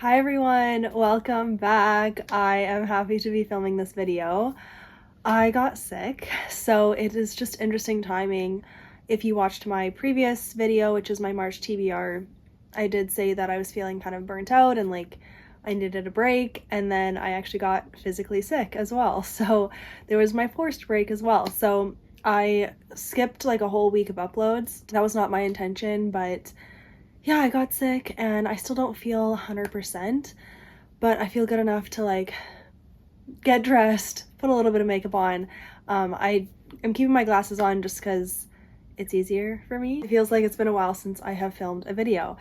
Hi everyone, welcome back. I am happy to be filming this video. I got sick, so it is just interesting timing. If you watched my previous video, which is my March TBR, I did say that I was feeling kind of burnt out and like I needed a break, and then I actually got physically sick as well. So there was my forced break as well. So I skipped like a whole week of uploads. That was not my intention, but yeah, I got sick and I still don't feel 100%, but I feel good enough to like get dressed, put a little bit of makeup on. I am keeping my glasses on just because it's easier for me. It feels like it's been a while since I have filmed a video.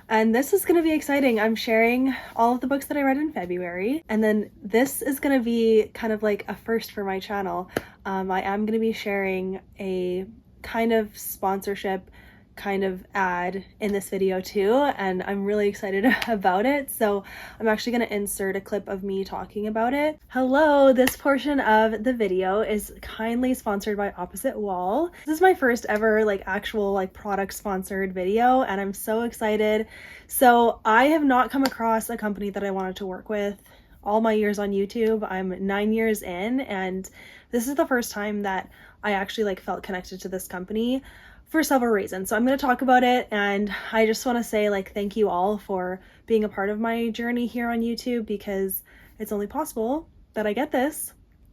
And this is going to be exciting. I'm sharing all of the books that I read in February. And then this is going to be kind of like a first for my channel. I am going to be sharing a kind of sponsorship kind of ad in this video too, and I'm really excited about it. So I'm actually going to insert a clip of me talking about it. Hello, this portion of the video is kindly sponsored by Opposite Wall. This is my first ever like actual like product sponsored video, and I'm so excited. So I have not come across a company that I wanted to work with all my years on YouTube. I'm 9 years in, and this is the first time that I actually like felt connected to this company for several reasons. So I'm going to talk about it, and I just want to say like thank you all for being a part of my journey here on YouTube, because it's only possible that I get this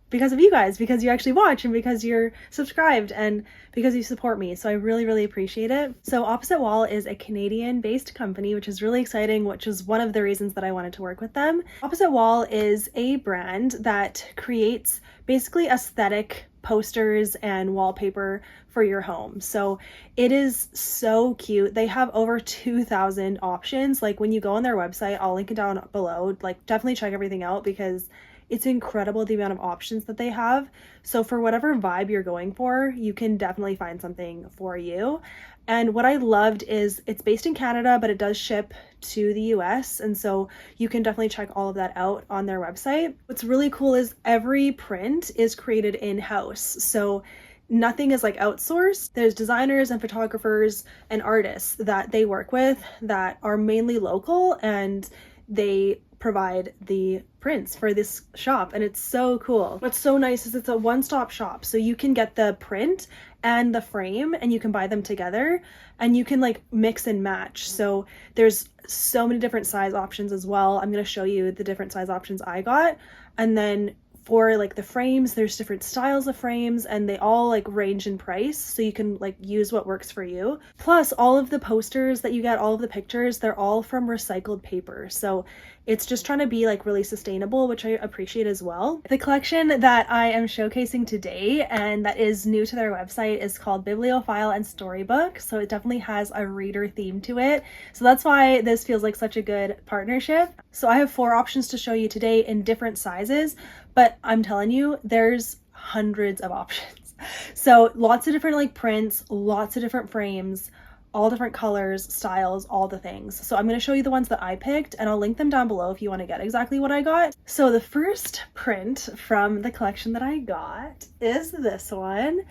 because of you guys, because you actually watch and because you're subscribed and because you support me. So I really, really appreciate it. So Opposite Wall is a Canadian based company, which is really exciting, which is one of the reasons that I wanted to work with them. Opposite Wall is a brand that creates basically aesthetic posters and wallpaper for your home. So it is so cute. They have over 2,000 options. Like when you go on their website, I'll link it down below. Like definitely check everything out because it's incredible the amount of options that they have. So for whatever vibe you're going for, you can definitely find something for you. And what I loved is it's based in Canada, but it does ship to the US. And so you can definitely check all of that out on their website. What's really cool is every print is created in-house. So nothing is like outsourced. There's designers and photographers and artists that they work with that are mainly local, and they provide the prints for this shop, and it's so cool. What's so nice is it's a one-stop shop, so you can get the print and the frame and you can buy them together, and you can like mix and match. So there's so many different size options as well. I'm going to show you the different size options I got, and then for like the frames, there's different styles of frames and they all like range in price, so you can like use what works for you. Plus all of the posters that you get, all of the pictures, they're all from recycled paper. So it's just trying to be like really sustainable, which I appreciate as well. The collection that I am showcasing today and that is new to their website is called Bibliophile and Storybook. So it definitely has a reader theme to it. So that's why this feels like such a good partnership. So I have 4 options to show you today in different sizes, but I'm telling you, there's hundreds of options. So lots of different like prints, lots of different frames, all different colors, styles, all the things. So I'm going to show you the ones that I picked, and I'll link them down below if you want to get exactly what I got. So the first print from the collection that I got is this one.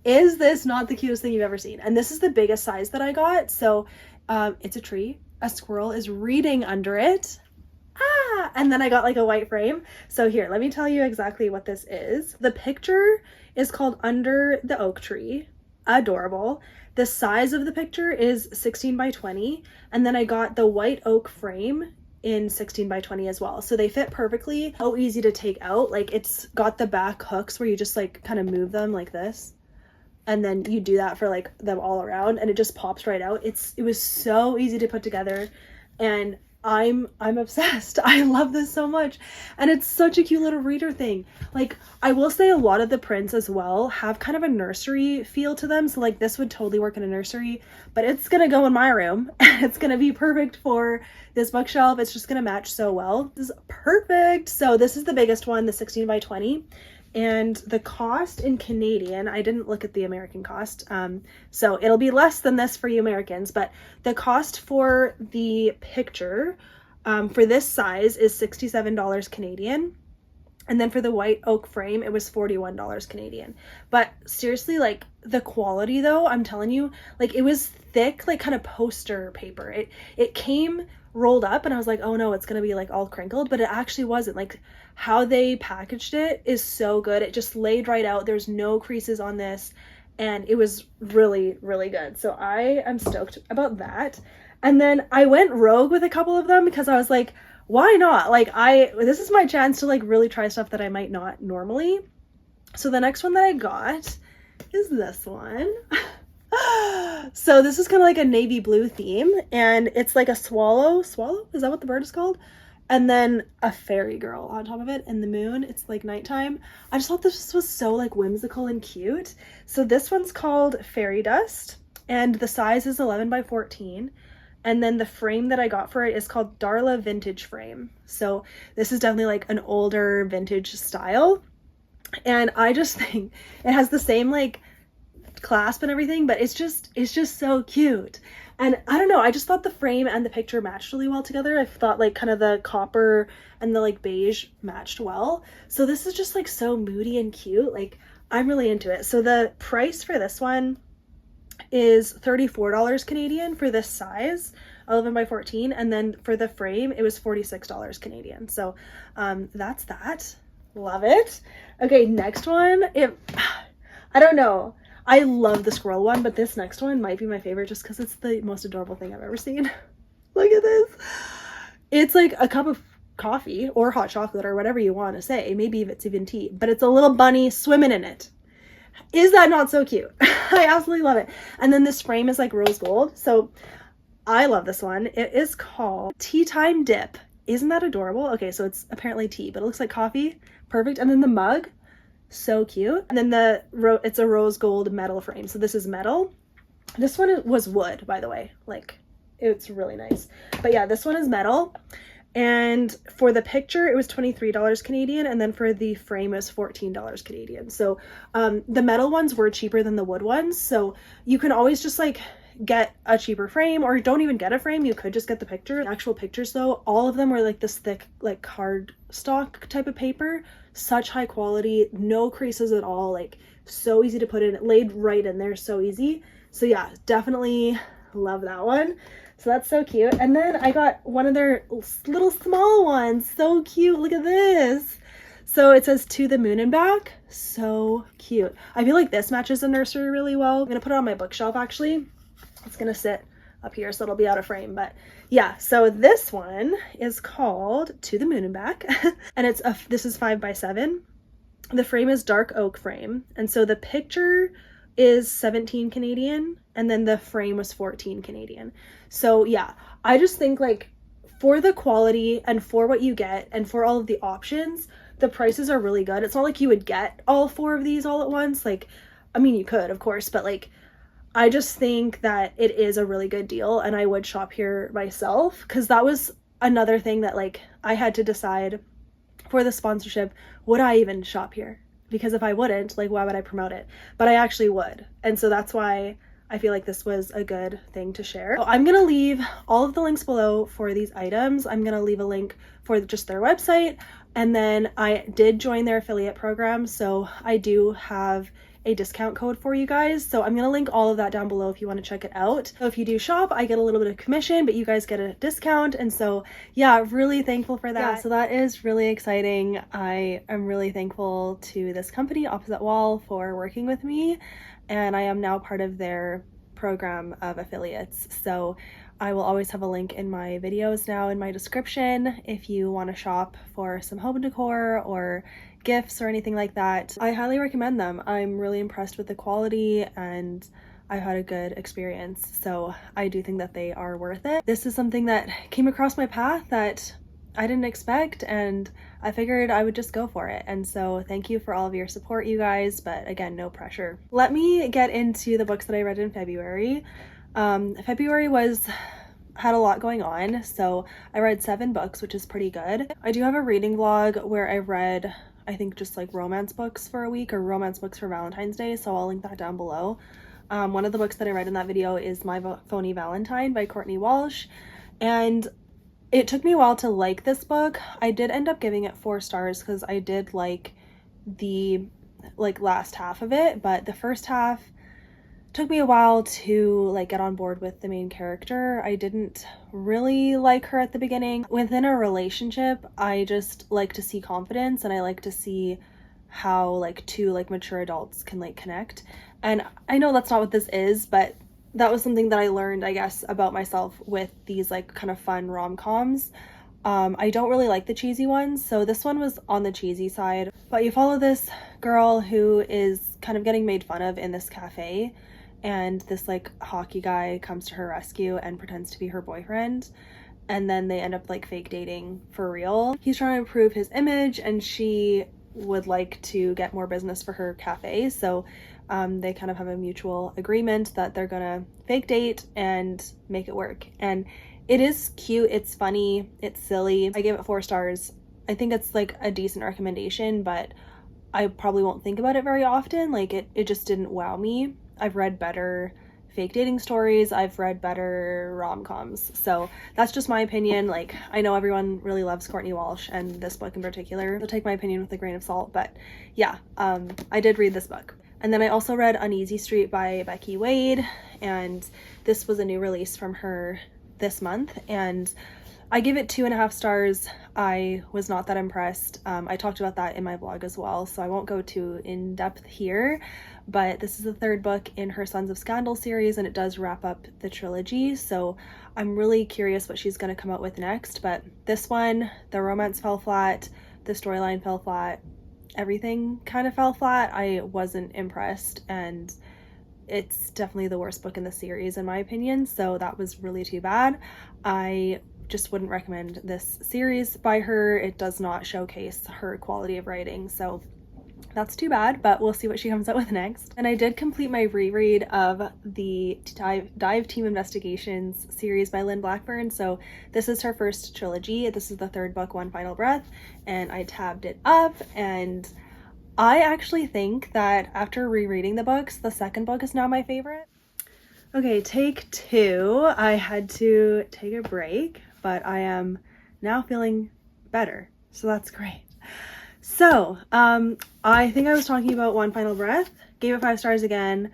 Is this not the cutest thing you've ever seen? And this is the biggest size that I got. So it's a tree. A squirrel is reading under it. And then I got like a white frame. So here, let me tell you exactly what this is. The picture is called Under the Oak Tree. Adorable. The size of the picture is 16 by 20. And then I got the white oak frame in 16 by 20 as well. So they fit perfectly. So easy to take out. Like it's got the back hooks where you just like kind of move them like this. And then you do that for like them all around and it just pops right out. It was so easy to put together, and I'm obsessed. I love this so much, and it's such a cute little reader thing. Like I will say a lot of the prints as well have kind of a nursery feel to them, so like this would totally work in a nursery, but it's gonna go in my room. It's gonna be perfect for this bookshelf. It's just gonna match so well. This is perfect. So this is the biggest one, the 16 by 20. And the cost in Canadian, I didn't look at the American cost, so it'll be less than this for you Americans, but the cost for the picture for this size is $67 Canadian. And then for the white oak frame, it was $41 Canadian. But seriously, like the quality though, I'm telling you, like it was thick, like kind of poster paper. It came rolled up and I was like, oh no, it's gonna be like all crinkled, but it actually wasn't. Like how they packaged it is so good. It just laid right out. There's no creases on this, and it was really, really good. So I am stoked about that. And then I went rogue with a couple of them because I was like, why not? Like this is my chance to like really try stuff that I might not normally. So the next one that I got is this one. So this is kind of like a navy blue theme, and it's like a swallow, is that what the bird is called? And then a fairy girl on top of it, and the moon. It's like nighttime. I just thought this was so like whimsical and cute. So this one's called Fairy Dust, and the size is 11 by 14. And then the frame that I got for it is called Darla Vintage Frame. So this is definitely like an older vintage style. And I just think it has the same like clasp and everything, but it's just so cute. And I don't know, I just thought the frame and the picture matched really well together. I thought like kind of the copper and the like beige matched well. So this is just like so moody and cute. Like I'm really into it. So the price for this one is $34 Canadian for this size, 11 by 14, and then for the frame it was $46 Canadian. So that's that. Love it. Okay, next one. I don't know, I love the squirrel one, but this next one might be my favorite just because it's the most adorable thing I've ever seen. Look at this. It's like a cup of coffee or hot chocolate or whatever you want to say, maybe if it's even tea, but it's a little bunny swimming in it. Is that not so cute? I absolutely love it. And then this frame is like rose gold. So I love this one. It is called Tea Time Dip. Isn't that adorable? Okay, so it's apparently tea, but it looks like coffee. Perfect. And then the mug, so cute. And then it's a rose gold metal frame. So this is metal. This one was wood, by the way. Like, it's really nice. But yeah, this one is metal. And for the picture, it was $23 Canadian, and then for the frame, it was $14 Canadian. So the metal ones were cheaper than the wood ones. So you can always just like get a cheaper frame, or don't even get a frame. You could just get the picture. The actual pictures though, all of them were like this thick, like cardstock type of paper. Such high quality, no creases at all. Like so easy to put in. It laid right in there, so easy. So yeah, definitely love that one. So that's so cute. And then I got one of their little small ones. So cute. Look at this. So it says To the Moon and Back. So cute. I feel like this matches the nursery really well. I'm going to put it on my bookshelf actually. It's going to sit up here so it'll be out of frame. But yeah, so this one is called To the Moon and Back. And this is 5 by 7. The frame is dark oak frame. And so the picture is 17 Canadian, and then the frame was 14 Canadian. So yeah, I just think like for the quality and for what you get and for all of the options, the prices are really good. It's not like you would get all 4 of these all at once. Like, I mean, you could, of course, but like, I just think that it is a really good deal, and I would shop here myself, because that was another thing that like I had to decide for the sponsorship. Would I even shop here? Because if I wouldn't, like, why would I promote it? But I actually would. And so that's why I feel like this was a good thing to share. So I'm going to leave all of the links below for these items. I'm going to leave a link for just their website. And then I did join their affiliate program, so I do have a discount code for you guys. So I'm going to link all of that down below if you want to check it out. So if you do shop, I get a little bit of commission, but you guys get a discount. And so yeah, really thankful for that. Yeah, so that is really exciting. I am really thankful to this company, Opposite Wall, for working with me. And I am now part of their program of affiliates. So I will always have a link in my videos now in my description if you want to shop for some home decor or gifts or anything like that. I highly recommend them. I'm really impressed with the quality and I've had a good experience. So I do think that they are worth it. This is something that came across my path that I didn't expect, and I figured I would just go for it. And so thank you for all of your support, you guys, but again, no pressure. Let me get into the books that I read in February. February had a lot going on, so I read 7 books, which is pretty good. I do have a reading vlog where I read, I think, just like romance books for a week, or romance books for Valentine's Day, so I'll link that down below. One of the books that I read in that video is My Phony Valentine by Courtney Walsh, and it took me a while to like this book. I did end up giving it 4 stars because I did like the last half of it, but the first half took me a while to like get on board with the main character. I didn't really like her at the beginning. Within a relationship, I just like to see confidence, and I like to see how like two like mature adults can like connect. And I know that's not what this is, but that was something that I learned, I guess, about myself with these like kind of fun rom-coms. I don't really like the cheesy ones, so this one was on the cheesy side. But you follow this girl who is kind of getting made fun of in this cafe, and this like hockey guy comes to her rescue and pretends to be her boyfriend, and then they end up like fake dating for real. He's trying to improve his image, and she would like to get more business for her cafe, so they kind of have a mutual agreement that they're gonna fake date and make it work. And it is cute, it's funny, it's silly. I gave it 4 stars. I think it's like a decent recommendation, but I probably won't think about it very often. Like it just didn't wow me. I've read better fake dating stories, I've read better rom-coms, so that's just my opinion. Like, I know everyone really loves Courtney Walsh and this book in particular, so take my opinion with a grain of salt, but yeah, I did read this book. And then I also read Uneasy Street by Becky Wade, and this was a new release from her this month, and I give it 2.5 stars. I was not that impressed. I talked about that in my blog as well, so I won't go too in depth here, but this is the 3rd book in her Sons of Scandal series, and it does wrap up the trilogy, so I'm really curious what she's going to come out with next. But this one, the romance fell flat, the storyline fell flat, everything kind of fell flat. I wasn't impressed, and it's definitely the worst book in the series in my opinion, so that was really too bad. I just wouldn't recommend this series by her. It does not showcase her quality of writing, so that's too bad, but we'll see what she comes out with next. And I did complete my reread of the Dive Team Investigations series by Lynn Blackburn, so this is her first trilogy. This is the 3rd book, One Final Breath, and I tabbed it up, and I actually think that after rereading the books, the 2nd book is now my favorite. Okay, take 2. I had to take a break, but I am now feeling better, so that's great. So, I think I was talking about One Final Breath, gave it 5 stars again.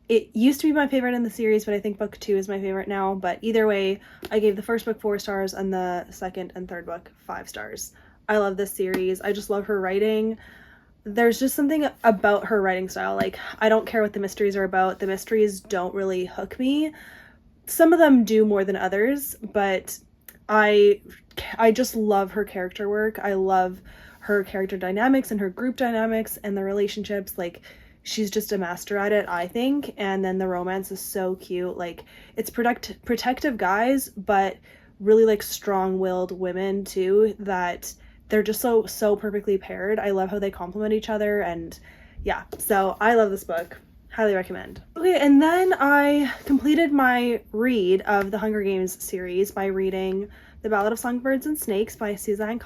It used to be my favorite in the series, but I think book 2 is my favorite now, but either way, I gave the 1st book 4 stars and the 2nd and 3rd book 5 stars. I love this series. I just love her writing. There's just something about her writing style. Like, I don't care what the mysteries are about. The mysteries don't really hook me. Some of them do more than others, but I just love her character work. I love her character dynamics and her group dynamics and the relationships. Like, she's just a master at it, I think. And then the romance is so cute. Like, it's protective guys, but really like strong-willed women too, that they're just so perfectly paired. I love how they complement each other, and yeah, so I love this book. Highly recommend. Okay, and then I completed my read of the Hunger Games series by reading The Ballad of Songbirds and Snakes by Suzanne.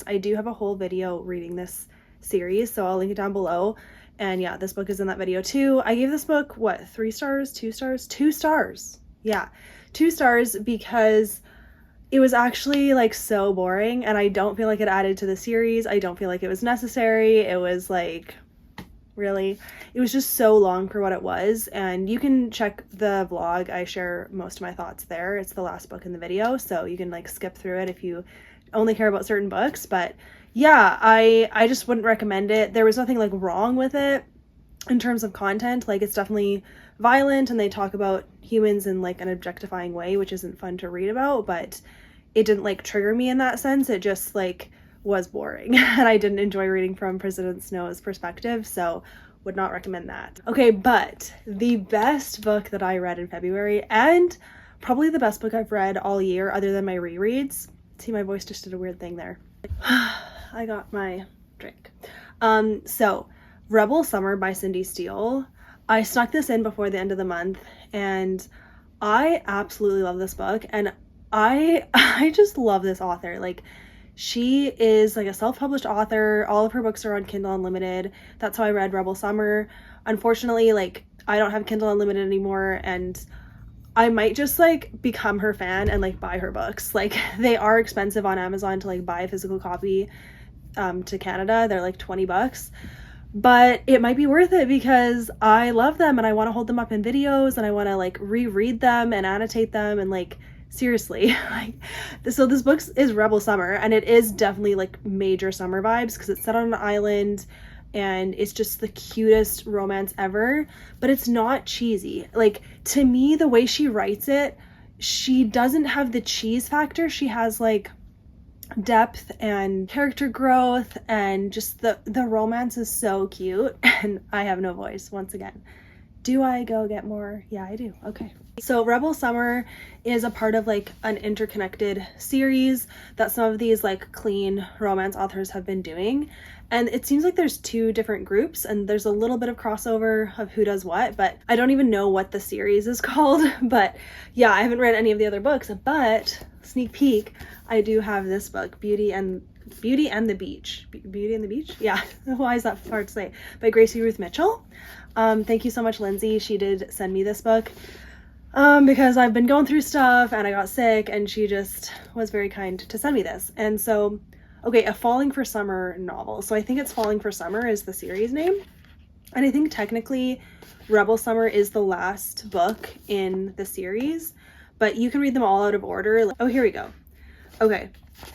I do have a whole video reading this series, so I'll link it down below. And yeah, this book is in that video too. I gave this book, what, 3 stars? 2 stars? 2 stars. Yeah, 2 stars because it was actually like so boring, and I don't feel like it added to the series. I don't feel like it was necessary. It was like, really, it was just so long for what it was. And you can check the vlog. I share most of my thoughts there. It's the last book in the video, so you can like skip through it if you only care about certain books. But yeah, I just wouldn't recommend it. There was nothing like wrong with it in terms of content. Like, it's definitely violent, and they talk about humans in like an objectifying way, which isn't fun to read about, but it didn't like trigger me in that sense. It just like was boring and I didn't enjoy reading from President Snow's perspective, so would not recommend that. Okay, but the best book that I read in February, and probably the best book I've read all year other than my rereads. See, my voice just did a weird thing there. I got my drink. So Rebel Summer by Cindy Steele. I snuck this in before the end of the month, and I absolutely love this book, and I just love this author. Like, she is like a self-published author. All of her books are on Kindle Unlimited. That's how I read Rebel Summer. Unfortunately, like, I don't have Kindle Unlimited anymore, and I might just like become her fan and like buy her books. Like, they are expensive on Amazon to like buy a physical copy to Canada. They're like $20. but it might be worth it because I love them and I want to hold them up in videos and I want to like reread them and annotate them and like seriously. Like, so this book is Rebel Summer, and it is definitely like major summer vibes because it's set on an island and it's just the cutest romance ever, but it's not cheesy. Like, to me, the way she writes it, she doesn't have the cheese factor. She has like depth and character growth, and just the romance is so cute. And I have no voice once again. Do I go get more? Yeah, I do. Okay. So Rebel Summer is a part of like an interconnected series that some of these like clean romance authors have been doing. And it seems like there's two different groups and there's a little bit of crossover of who does what, but I don't even know what the series is called. But yeah, I haven't read any of the other books, but sneak peek, I do have this book, Beauty and the Beach. Beauty and the Beach? Yeah. Why is that hard to say? By Gracie Ruth Mitchell. Thank you so much, Lindsay. She did send me this book because I've been going through stuff and I got sick, and she just was very kind to send me this. And so, okay, a Falling for Summer novel. So I think it's Falling for Summer is the series name. And I think technically Rebel Summer is the last book in the series, but you can read them all out of order. Oh, here we go. Okay.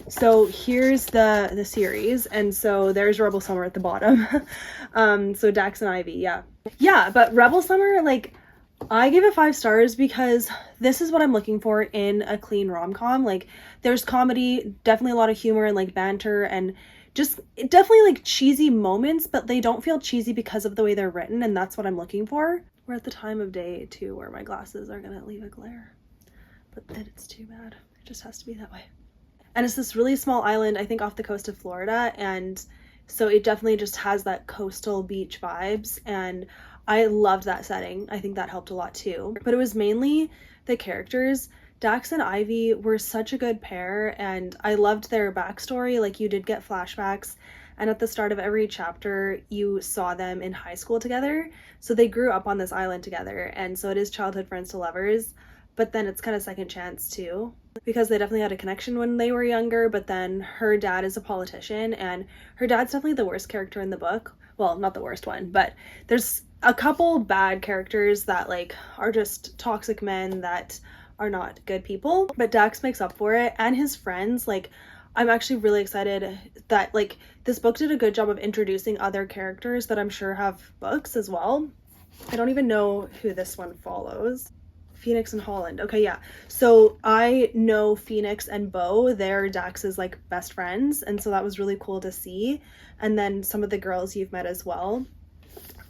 So here's the series, and so there's Rebel Summer at the bottom. So Dax and Ivy, yeah, but Rebel Summer, like, I gave it 5 stars because this is what I'm looking for in a clean rom-com. Like, there's comedy, definitely a lot of humor and like banter, and just definitely like cheesy moments, but they don't feel cheesy because of the way they're written, and that's what I'm looking for. We're at the time of day too where my glasses are gonna leave a glare, but then it's too bad. It just has to be that way. And it's this really small island, I think off the coast of Florida, and so it definitely just has that coastal beach vibes, and I loved that setting. I think that helped a lot too. But it was mainly the characters. Dax and Ivy were such a good pair, and I loved their backstory. Like, you did get flashbacks, and at the start of every chapter you saw them in high school together. So they grew up on this island together, and so it is childhood friends to lovers, but then it's kind of second chance too, because they definitely had a connection when they were younger. But then her dad is a politician, and her dad's definitely the worst character in the book. Well, not the worst one, but there's a couple bad characters that like are just toxic men that are not good people, but Dax makes up for it, and his friends. Like, I'm actually really excited that like this book did a good job of introducing other characters that I'm sure have books as well. I don't even know who this one follows. Phoenix and Holland. Okay, yeah. So I know Phoenix and Beau, they're Dax's like best friends, and so that was really cool to see. And then some of the girls you've met as well.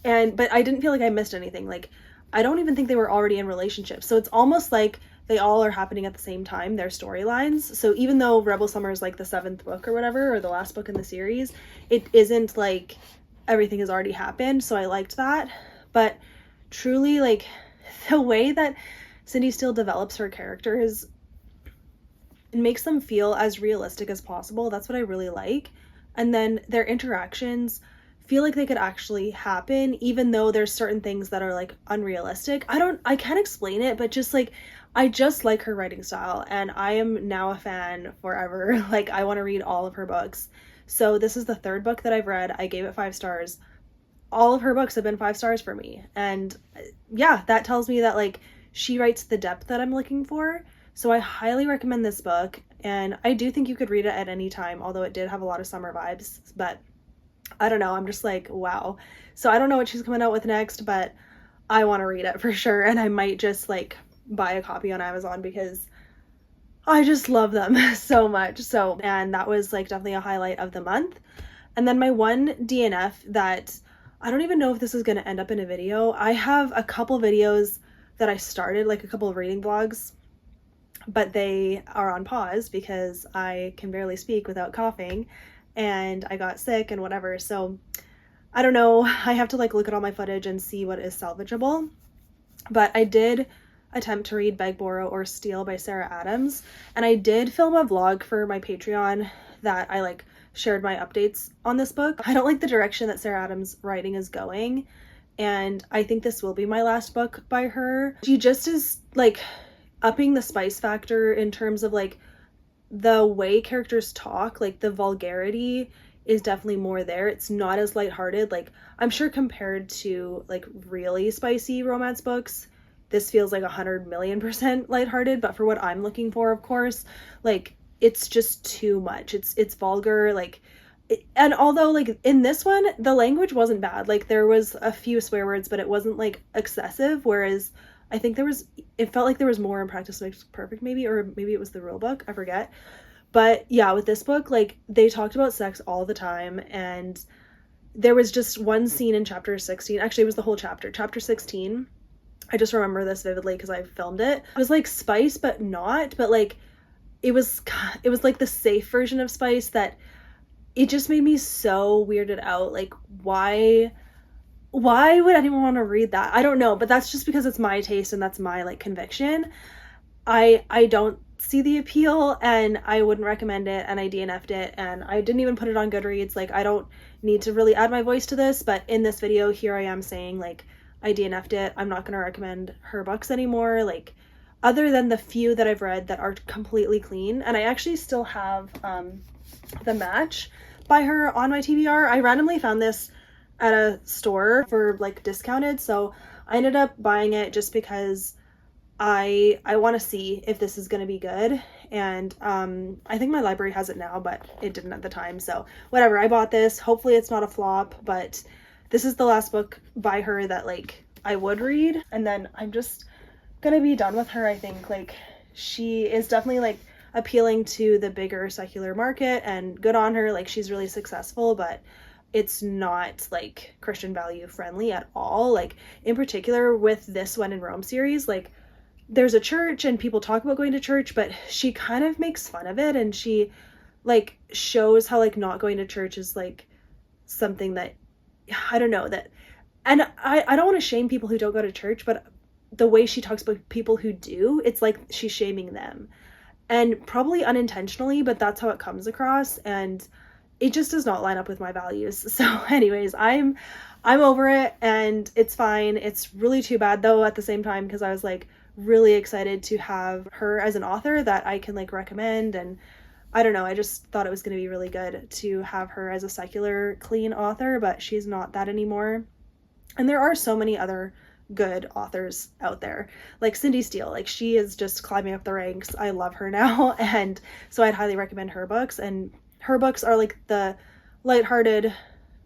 But I didn't feel like I missed anything. Like, I don't even think they were already in relationships. So it's almost like they all are happening at the same time, their storylines. So even though Rebel Summer is like the 7th book or whatever, or the last book in the series, it isn't like everything has already happened. So I liked that. But truly, like, the way that Cindy Steele develops her characters, it makes them feel as realistic as possible. That's what I really like. And then their interactions feel like they could actually happen, even though there's certain things that are like unrealistic. I can't explain it, but just like, I just like her writing style, and I am now a fan forever. Like, I want to read all of her books. So this is the 3rd book that I've read. I gave it 5 stars. All of her books have been 5 stars for me. And yeah, that tells me that like she writes the depth that I'm looking for. So I highly recommend this book, and I do think you could read it at any time, although it did have a lot of summer vibes. But I don't know, I'm just like, wow. So I don't know what she's coming out with next, but I want to read it for sure, and I might just like buy a copy on Amazon because I just love them so much. So, and that was like definitely a highlight of the month. And then my one DNF that I don't even know if this is going to end up in a video. I have a couple videos that I started, like a couple of reading vlogs, but they are on pause because I can barely speak without coughing, and I got sick and whatever. So I don't know. I have to like look at all my footage and see what is salvageable. But I did attempt to read Beg, Borrow, or Steal by Sarah Adams, and I did film a vlog for my Patreon that I like shared my updates on this book. I don't like the direction that Sarah Adams' writing is going, and I think this will be my last book by her. She just is like upping the spice factor in terms of like the way characters talk. Like, the vulgarity is definitely more there. It's not as lighthearted. Like, I'm sure compared to like really spicy romance books, this feels like 100,000,000% lighthearted, but for what I'm looking for, of course, like, it's just too much. It's vulgar, like, and although like in this one the language wasn't bad, like there was a few swear words, but it wasn't like excessive, whereas I think it felt like there was more in Practice Makes Perfect, maybe, or maybe it was the rule book, I forget. But yeah, with this book, like, they talked about sex all the time, and there was just one scene in chapter 16, actually it was the whole chapter 16. I just remember this vividly because I filmed it. It was like spice but not, but like it was like the safe version of spice that it just made me so weirded out. Like, why would anyone want to read that? I don't know, but that's just because it's my taste and that's my like conviction. I don't see the appeal, and I wouldn't recommend it, and I DNF'd it, and I didn't even put it on Goodreads. Like, I don't need to really add my voice to this, but in this video here I am saying like I DNF'd it. I'm not going to recommend her books anymore, like, other than the few that I've read that are completely clean. And I actually still have The Match by her on my TBR. I randomly found this at a store for like discounted, so I ended up buying it just because I want to see if this is going to be good. And I think my library has it now, but it didn't at the time, so whatever. I bought this. Hopefully it's not a flop, but this is the last book by her that like I would read, and then I'm just gonna be done with her. I think like she is definitely like appealing to the bigger secular market, and good on her, like she's really successful, but it's not like Christian value friendly at all. Like, in particular with this When in Rome series, like there's a church and people talk about going to church, but she kind of makes fun of it, and she like shows how like not going to church is like something that, I don't know, that, and I don't want to shame people who don't go to church, but the way she talks about people who do, it's like she's shaming them, and probably unintentionally, but that's how it comes across, and it just does not line up with my values. So anyways, I'm over it, and it's fine. It's really too bad though at the same time, because I was like really excited to have her as an author that I can like recommend, and I don't know, I just thought it was going to be really good to have her as a secular clean author, but she's not that anymore. And there are so many other good authors out there, like Cindy Steele, like she is just climbing up the ranks. I love her now, and so I'd highly recommend her books, and her books are like the lighthearted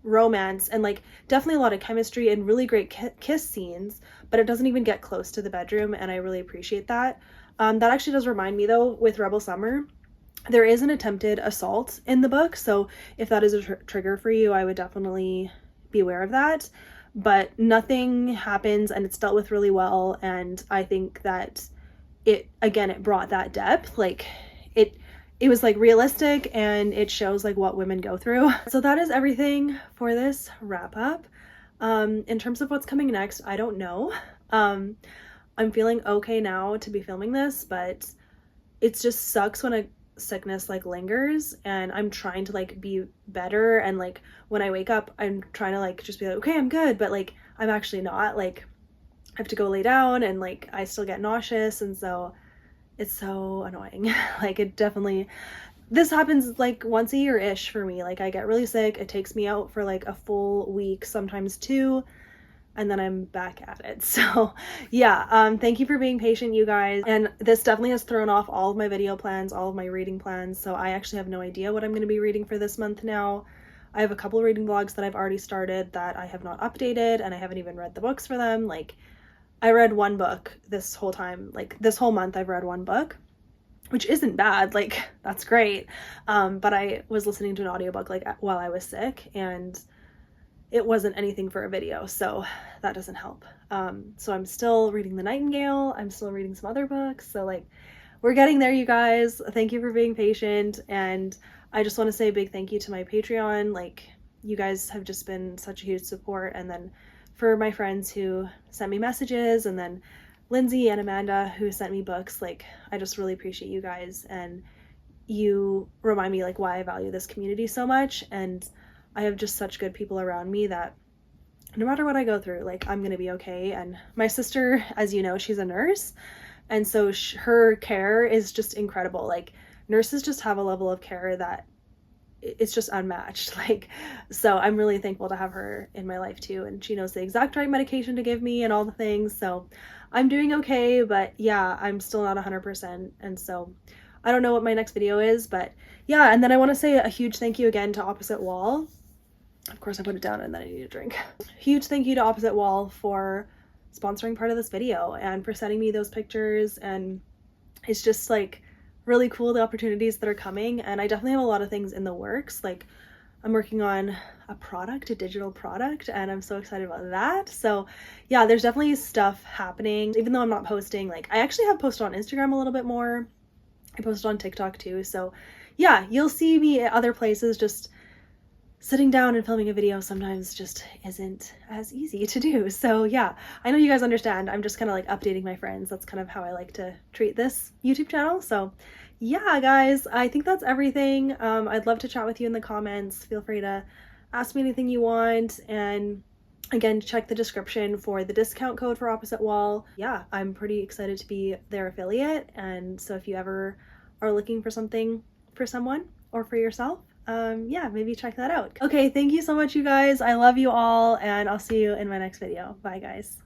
romance, and like definitely a lot of chemistry and really great kiss scenes, but it doesn't even get close to the bedroom, and I really appreciate that. That actually does remind me though, with Rebel Summer, there is an attempted assault in the book, so if that is a trigger for you, I would definitely be aware of that. But nothing happens, and it's dealt with really well, and I think that it brought that depth. Like, it was like realistic, and it shows like what women go through. So that is everything for this wrap up. In terms of what's coming next, I don't know. I'm feeling okay now to be filming this, but it just sucks when a sickness like lingers, and I'm trying to like be better, and like when I wake up I'm trying to like just be like, okay, I'm good, but like I'm actually not. Like, I have to go lay down, and like I still get nauseous, and so it's so annoying. Like, it definitely, this happens like once a year-ish for me. Like, I get really sick, it takes me out for like a full week, sometimes two, and then I'm back at it. So yeah, thank you for being patient, you guys. And this definitely has thrown off all of my video plans, all of my reading plans, so I actually have no idea what I'm going to be reading for this month now. I have a couple of reading vlogs that I've already started that I have not updated, and I haven't even read the books for them. Like, I read one book this whole time, like this whole month I've read one book, which isn't bad, like that's great. But I was listening to an audiobook like while I was sick, and it wasn't anything for a video, so that doesn't help. So I'm still reading The Nightingale, I'm still reading some other books, so like we're getting there, you guys. Thank you for being patient, and I just want to say a big thank you to my Patreon. Like, you guys have just been such a huge support, and then for my friends who sent me messages, and then Lindsay and Amanda who sent me books, like I just really appreciate you guys, and you remind me like why I value this community so much, and I have just such good people around me that no matter what I go through, like I'm gonna be okay. And my sister, as you know, she's a nurse, and so her care is just incredible. Like, nurses just have a level of care that it's just unmatched. Like, so I'm really thankful to have her in my life too, and she knows the exact right medication to give me and all the things. So I'm doing okay, but yeah, I'm still not 100%, and so I don't know what my next video is, but yeah. And then I want to say a huge thank you again to Opposite Wall. Of course I put it down and then I need a drink. Huge thank you to Opposite Wall for sponsoring part of this video and for sending me those pictures, and it's just like really cool the opportunities that are coming. And I definitely have a lot of things in the works. Like, I'm working on a digital product, and I'm so excited about that. So yeah, there's definitely stuff happening. Even though I'm not posting, like, I actually have posted on Instagram a little bit more. I posted on TikTok too. So yeah, you'll see me at other places. Just sitting down and filming a video sometimes just isn't as easy to do. So yeah, I know you guys understand. I'm just kind of like updating my friends. That's kind of how I like to treat this YouTube channel. So yeah, guys, I think that's everything. I'd love to chat with you in the comments. Feel free to ask me anything you want. And again, check the description for the discount code for Opposite Wall. Yeah, I'm pretty excited to be their affiliate. And so if you ever are looking for something for someone or for yourself, yeah, maybe check that out. Okay, thank you so much, you guys. I love you all, and I'll see you in my next video. Bye, guys.